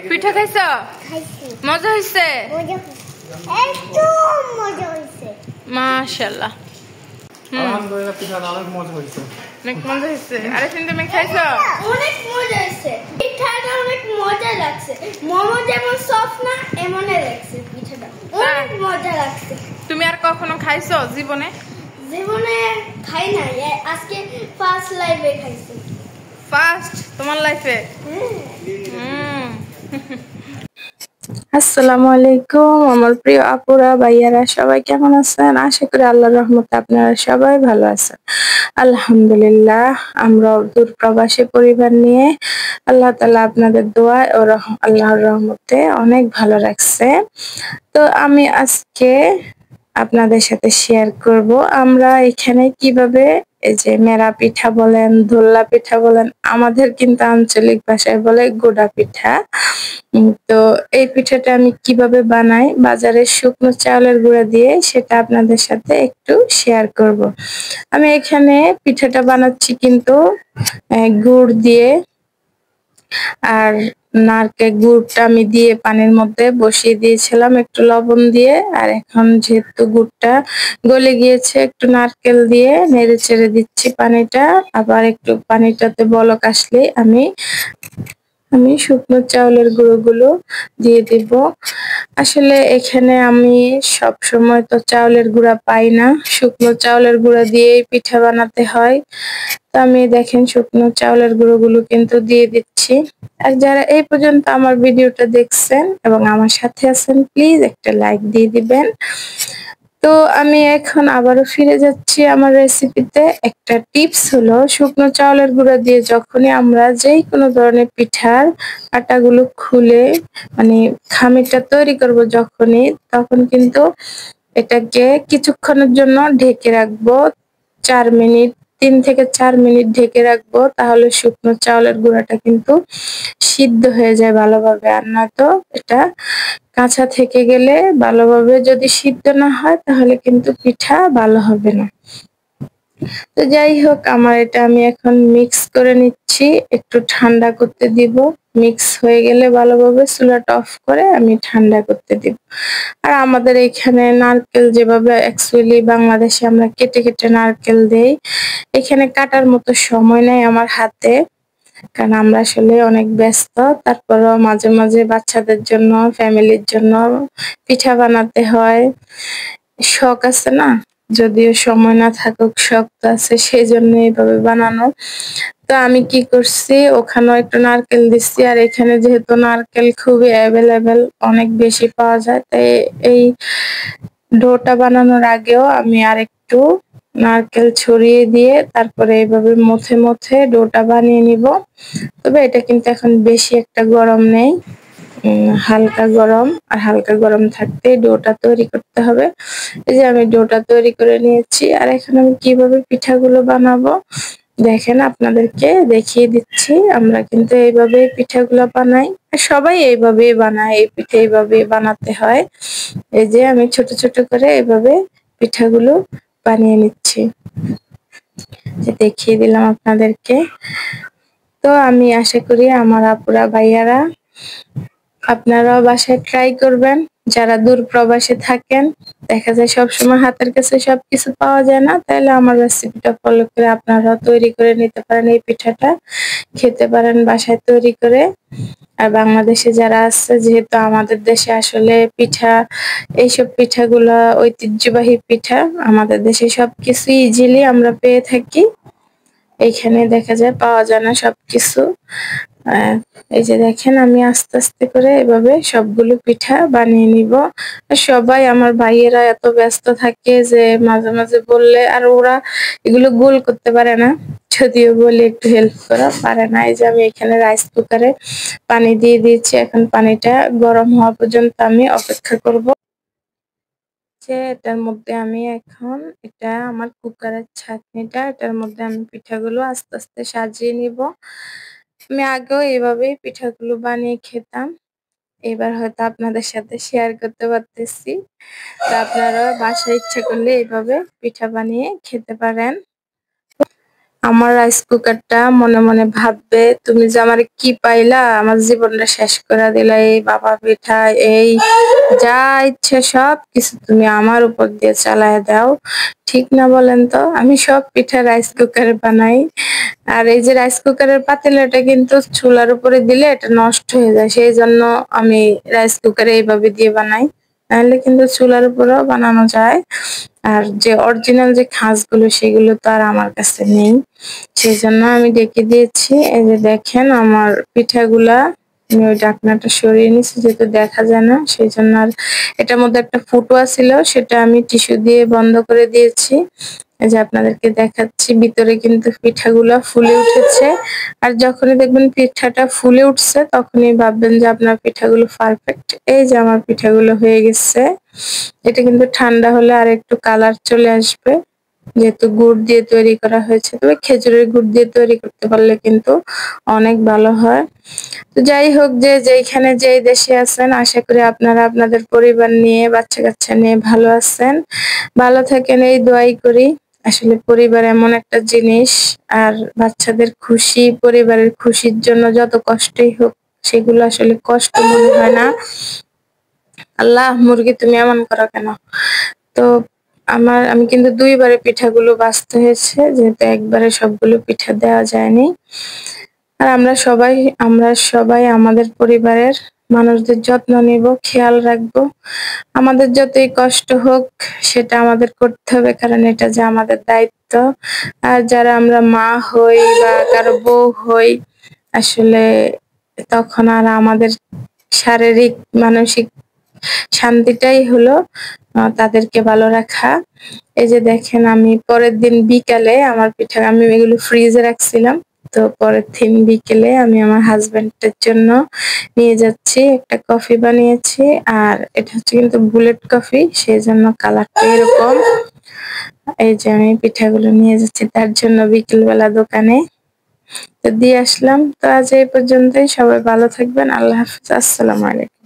পিঠা খাইছো? মজা হইছে? একদম মজা হইছে মাশাআল্লাহ। আলহামদুলিল্লাহ, পিঠা অনেক মজা হইছে। অনেক মজা হইছে। আরে তুমি খাইছো? অনেক মজা হইছে। পিঠাটা অনেক মজা লাগছে। মোমো যেমন সফট না এমনই লাগছে পিঠাটা। অনেক মজা লাগছে। তুমি আর কখনো খাইছো জীবনে? জীবনে খাই না, আজকে ফার্স্ট লাইভে খাইছি। ফার্স্ট তোমার লাইফে? আসসালামু আলাইকুম আমার প্রিয় আপুরা ভাইয়ারা, সবাই কেমন আছেন? আশা করি আল্লাহর রহমতে আপনারা সবাই ভালো আছেন। আলহামদুলিল্লাহ, আমরা দূর প্রবাসী পরিবার নিয়ে আল্লাহ তাআলা আপনাদের দোয়া ও আল্লাহর রহমতে অনেক ভালো রাখছে। তো আমি আজকে আপনাদের সাথে শেয়ার করব আমরা এখানে কিভাবে এই যে মেরা পিঠা বলেন, ধোল্লা পিঠা বলেন, আমাদের কিন্তু আঞ্চলিক ভাষায় বলে গোডা পিঠা। তো এই পিঠাটা আমি কিভাবে বানাই বাজারের শুকনো চাউলের গুঁড়া দিয়ে, সেটা আপনাদের সাথে একটু শেয়ার করব। আমি এখানে পিঠাটা বানাচ্ছি কিন্তু গুড় দিয়ে, আর নারকেল গুড়টা আমি দিয়ে পানির মধ্যে বসিয়ে দিয়েছিলাম একটু লবণ দিয়ে। আর এখন যেহেতু গুড়টা গলে গিয়েছে, একটু নারকেল দিয়ে নেড়ে চেড়ে দিচ্ছি পানিটা। আবার একটু পানিটাতে বলক আসলে আমি শুকনো চাউলের গুঁড়োগুলো দিয়ে দিব। আসলে এখানে আমি সব সময় তো চাউলের গুঁড়া পাই না, শুকনো চাউলের গুঁড়া দিয়েই পিঠা বানাতে হয়। তো আমি দেখেন শুকনো চাউলের গুঁড়োগুলো কিন্তু দিয়ে দিচ্ছি। আর যারা এই পর্যন্ত আমার ভিডিওটা দেখছেন এবং আমার সাথে আছেন, প্লিজ একটা লাইক দিয়ে দিবেন। তো আমি এখন আবারও ফিরে যাচ্ছি আমার রেসিপিতে। একটা টিপস হলো, শুকনো চাউলের গুঁড়া দিয়ে যখনই আমরা যেই কোনো ধরনের পিঠার আটাগুলো খুলে মানে খামিরটা তৈরি করব যখনই, তখন কিন্তু এটাকে কিছুক্ষণের জন্য ঢেকে রাখবো। 4 মিনিট, 3 থেকে 4 মিনিট ঢেকে রাখবো। তাহলে শুকনো চাউলের গুঁড়াটা কিন্তু সিদ্ধ হয়ে যায় ভালোভাবে। আর নয়তো এটা কাঁচা থেকে গেলে, ভালোভাবে যদি সিদ্ধ না হয় তাহলে কিন্তু পিঠা ভালো হবে না। তো যাই হোক, আমার এটা আমি এখন মিক্স করে নিচ্ছি, একটু ঠান্ডা করতে দিব। মিক্স হয়ে গেলে ভালোভাবে চুলাটা অফ করে আমি ঠান্ডা করতে দিব। আর আমাদের এখানে নারকেল যেভাবে অ্যাকচুয়ালি বাংলাদেশে আমরা কেটে কেটে নারকেল দেই, এখানে কাটার মতো সময় নেই আমার হাতে, কারণ আমরা আসলে অনেক ব্যস্ত। তারপরও মাঝে মাঝে বাচ্চাদের জন্য, ফ্যামিলির জন্য পিঠা বানাতে হয়। শখ আছে না, যদিও সময় না থাকুক, শখ তো আছে, সেই জন্য এইভাবে বানানো। তো আমি কি করছি, ওখানেও একটু নারকেল দিচ্ছি। আর এখানে যেহেতু নারকেল খুবই অ্যাভেলেবেল, অনেক বেশি পাওয়া যায়, তাই এই ডোটা বানানোর আগেও আমি আর একটু নারকেল ছড়িয়ে দিয়ে তারপরে এইভাবে মথে মথে ডোটা বানিয়ে নিব। তবে এটা কিন্তু এখন বেশি একটা গরম নেই, হালকা গরম। আর হালকা গরম থাকতেই ডোটা তৈরি করতে হবে। এই যে আমি ডোটা তৈরি করে নিয়েছি। আর এখন আমি কিভাবে পিঠাগুলো বানাবো দেখেন, আপনাদেরকে দেখিয়ে দিচ্ছি। আমরা কিন্তু এইভাবে পিঠাগুলো বানাই, সবাই এইভাবেই বানায়, এই পিঠা এইভাবে বানাতে হয়। এই যে আমি ছোট ছোট করে এইভাবে পিঠাগুলো বানিয়ে নিচ্ছি, যে দেখিয়ে দিলাম আপনাদেরকে। তো আমি আশা করি আমার আপুরা ভাইয়ারা আপনারাও বাসায় ট্রাই করবেন। যারা দূর প্রবাসে থাকেন, দেখা যায় সবসময় হাতের কাছে সবকিছু পাওয়া যায় না, তাহলে আমার রেসিপিটা ফলো করে আপনারাও তৈরি করে নিতে পারেন, এই পিঠাটা খেতে পারেন বাসায় তৈরি করে। আর বাংলাদেশে যারা আছে, যেহেতু আমাদের দেশে আসলে পিঠা, এইসব পিঠাগুলা ঐতিহ্যবাহী পিঠা, আমাদের দেশে সবকিছু ইজিলি আমরা পেয়ে থাকি। এইখানে দেখা যায় পাওয়া যায় না সবকিছু। এই যে দেখেন, আমি আস্তে আস্তে করে এভাবে সবগুলো পিঠা বানিয়ে নিব। সবাই আমার ভাইয়েরা এত ব্যস্ত থাকে যে মাঝে মাঝে বললে, আর ওরা এগুলো গোল করতে পারে না, যদিও বলে একটু হেল্প করা পারে না। এই যে আমি এখানে রাইস কুকারে পানি দিয়ে দিয়েছি, এখন পানিটা গরম হওয়া পর্যন্ত আমি অপেক্ষা করব। এটার মধ্যে আমি এখন, এটা আমার কুকারের ছাঁকনিটা, এটার মধ্যে আমি পিঠাগুলো আস্তে আস্তে সাজিয়ে নিব। আমি আগেও এইভাবেই পিঠাগুলো বানিয়ে খেতাম, এবার হয়তো আপনাদের সাথে শেয়ার করতে পারতেছি। তো আপনারা বাসায় ইচ্ছা করলে এইভাবে পিঠা বানিয়ে খেতে পারেন। আমার রাইস কুকারটা মনে মনে ভাববে, তুমি যে আমার কি পাইলা, আমার জীবনটা শেষ করে দিলা। এই বাবা পিঠা, এই যা ইচ্ছে সব কিছু তুমি আমার উপর দিয়ে চালায় দাও। ঠিক না বলেন তো? আমি সব পিঠা রাইস কুকারে বানাই। আর এই যে রাইস কুকারের পাতিলাটা কিন্তু চুলার উপরে দিলে এটা নষ্ট হয়ে যায়, সেই জন্য আমি রাইস কুকারে এইভাবে দিয়ে বানাই। নাহলে কিন্তু চুলার উপরেও বানানো যায়। আর যে অরিজিনাল যে খাঁজগুলো সেগুলো তো আর আমার কাছে নেই, সেই জন্য আমি ডেকে দিয়েছি। এই যে দেখেন আমার পিঠাগুলা, আমি ওই ঢাকনাটা সরিয়ে নিছি যেহেতু দেখা যায় না, সেই জন্য। আর এটার মধ্যে একটা ফুটো ছিল, সেটা আমি টিস্যু দিয়ে বন্ধ করে দিয়েছি। এই যে আপনাদেরকে দেখাচ্ছি, ভিতরে কিন্তু পিঠাগুলা ফুলে উঠেছে। আর যখনই দেখবেন পিঠাটা ফুলে উঠছে তখনই ভাববেন যে আপনার পিঠাগুলো পারফেক্ট। এই যে আমার পিঠাগুলো হয়ে গেছে। এটা কিন্তু ঠান্ডা হলে আর একটু কালার চলে আসবে, যেহেতু গুড় দিয়ে তৈরি করা হয়েছে। তবে খেজুরের গুড় দিয়ে তৈরি করতে পারলে কিন্তু অনেক ভালো হয়। তো যাই হোক, যে যেখানে যেই দেশে আছেন, আশা করি আপনারা আপনাদের পরিবার নিয়ে, বাচ্চা কাচ্চা নিয়ে ভালো আছেন, ভালো থাকেন এই দোয়াই করি। আসলে পরিবার এমন একটা জিনিস, আর বাচ্চাদের খুশি, পরিবারের খুশির জন্য যত কষ্টই হোক সেগুলো আসলে কষ্ট মনে হয় না। আল্লাহ, মুরগি তুমি এমন করো কেন? তো আমি কিন্তু দুইবারে পিঠাগুলো বাছতে হয়েছে, যেহেতু একবারে সবগুলো পিঠা দেওয়া যায়নি। আর আমরা সবাই আমাদের পরিবারের মানুষদের যত্ন নিব, খেয়াল রাখবো। আমাদের যতই কষ্ট হোক সেটা আমাদের করতে হবে, কারণ এটা যে আমাদের দায়িত্ব। আর যারা আমরা মা হই বা কারো বউ হই, আসলে তখন আর আমাদের শারীরিক মানসিক শান্তিটাই হলো তাদেরকে ভালো রাখা। এই যে দেখেন, আমি পরের দিন বিকালে আমার পিঠা, আমি এগুলো ফ্রিজে রাখছিলাম, তো পরের দিন বিকেলে আমি আমার হাজবেন্ডের জন্য নিয়ে যাচ্ছি। একটা কফি বানিয়েছি, আর এটা হচ্ছে কিন্তু বুলেট কফি, সেই জন্য কালারটা এরকম। এই যে আমি পিঠাগুলো নিয়ে যাচ্ছি তার জন্য বিকেলবেলা দোকানে, তো দিয়ে আসলাম। তো আজ এই পর্যন্তই, সবাই ভালো থাকবেন। আল্লাহ হাফিজ, আসসালামু আলাইকুম।